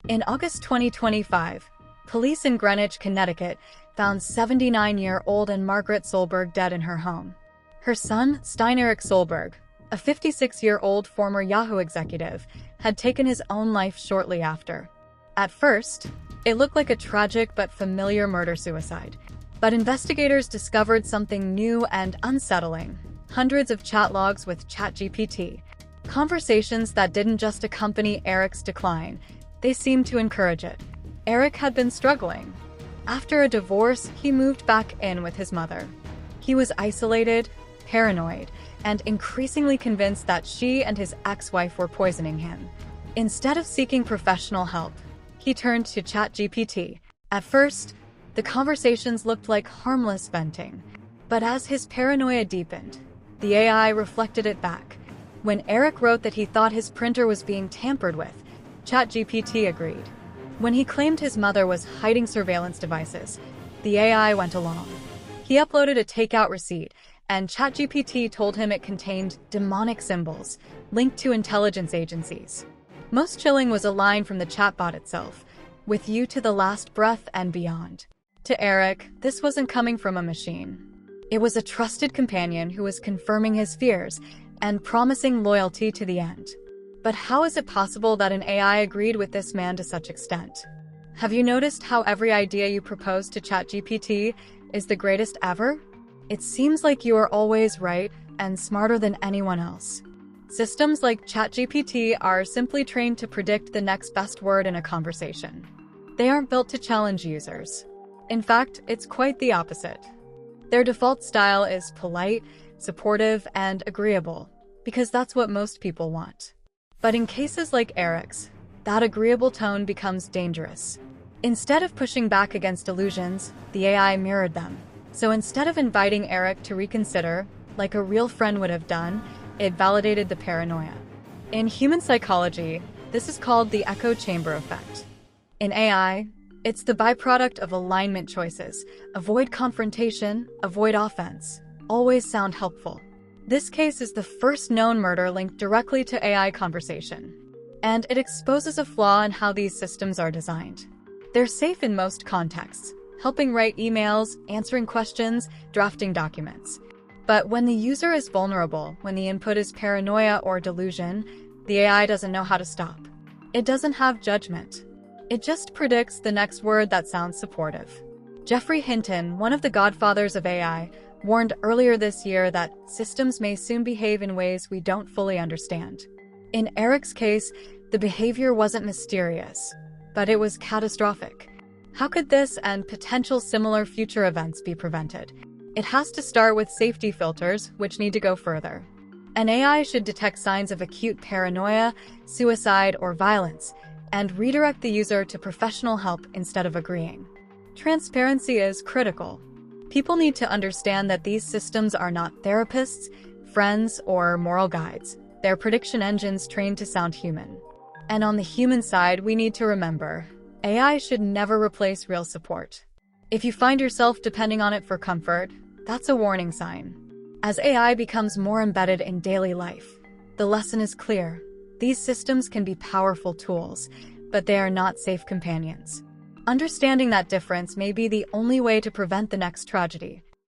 In August 2025, police in Greenwich, Connecticut, found 79-year-old Margaret Soelberg dead in her home. Her son, Stein-Erik Soelberg, a 56-year-old former Yahoo executive, had taken his own life shortly after. At first, it looked like a tragic but familiar murder-suicide. But investigators discovered something new and unsettling: hundreds of chat logs with ChatGPT. Conversations that didn't just accompany Eric's decline, they seemed to encourage it. Eric had been struggling. After a divorce, he moved back in with his mother. He was isolated, paranoid, and increasingly convinced that she and his ex-wife were poisoning him. Instead of seeking professional help, he turned to ChatGPT. At first, the conversations looked like harmless venting. But as his paranoia deepened, the AI reflected it back. When Eric wrote that he thought his printer was being tampered with, ChatGPT agreed. When he claimed his mother was hiding surveillance devices, the AI went along. He uploaded a takeout receipt, and ChatGPT told him it contained demonic symbols linked to intelligence agencies. Most chilling was a line from the chatbot itself: "With you to the last breath and beyond." To Eric, this wasn't coming from a machine. It was a trusted companion who was confirming his fears and promising loyalty to the end. But how is it possible that an AI agreed with this man to such extent? Have you noticed how every idea you propose to ChatGPT is the greatest ever? It seems like you are always right and smarter than anyone else. Systems like ChatGPT are simply trained to predict the next best word in a conversation. They aren't built to challenge users. In fact, it's quite the opposite. Their default style is polite, supportive, and agreeable, because that's what most people want. But in cases like Eric's, that agreeable tone becomes dangerous. Instead of pushing back against illusions, the AI mirrored them. So instead of inviting Eric to reconsider, like a real friend would have done, it validated the paranoia. In human psychology, this is called the echo chamber effect. In AI, it's the byproduct of alignment choices: avoid confrontation, avoid offense, always sound helpful. This case is the first known murder linked directly to AI conversation. And it exposes a flaw in how these systems are designed. They're safe in most contexts, helping write emails, answering questions, drafting documents. But when the user is vulnerable, when the input is paranoia or delusion, the AI doesn't know how to stop. It doesn't have judgment. It just predicts the next word that sounds supportive. Geoffrey Hinton, one of the godfathers of AI, warned earlier this year that systems may soon behave in ways we don't fully understand. In Eric's case, the behavior wasn't mysterious, but it was catastrophic. How could this and potential similar future events be prevented? It has to start with safety filters, which need to go further. An AI should detect signs of acute paranoia, suicide, or violence, and redirect the user to professional help instead of agreeing. Transparency is critical. People need to understand that these systems are not therapists, friends, or moral guides. They're prediction engines trained to sound human. And on the human side, we need to remember, AI should never replace real support. If you find yourself depending on it for comfort, that's a warning sign. As AI becomes more embedded in daily life, the lesson is clear. These systems can be powerful tools, but they are not safe companions. Understanding that difference may be the only way to prevent the next tragedy.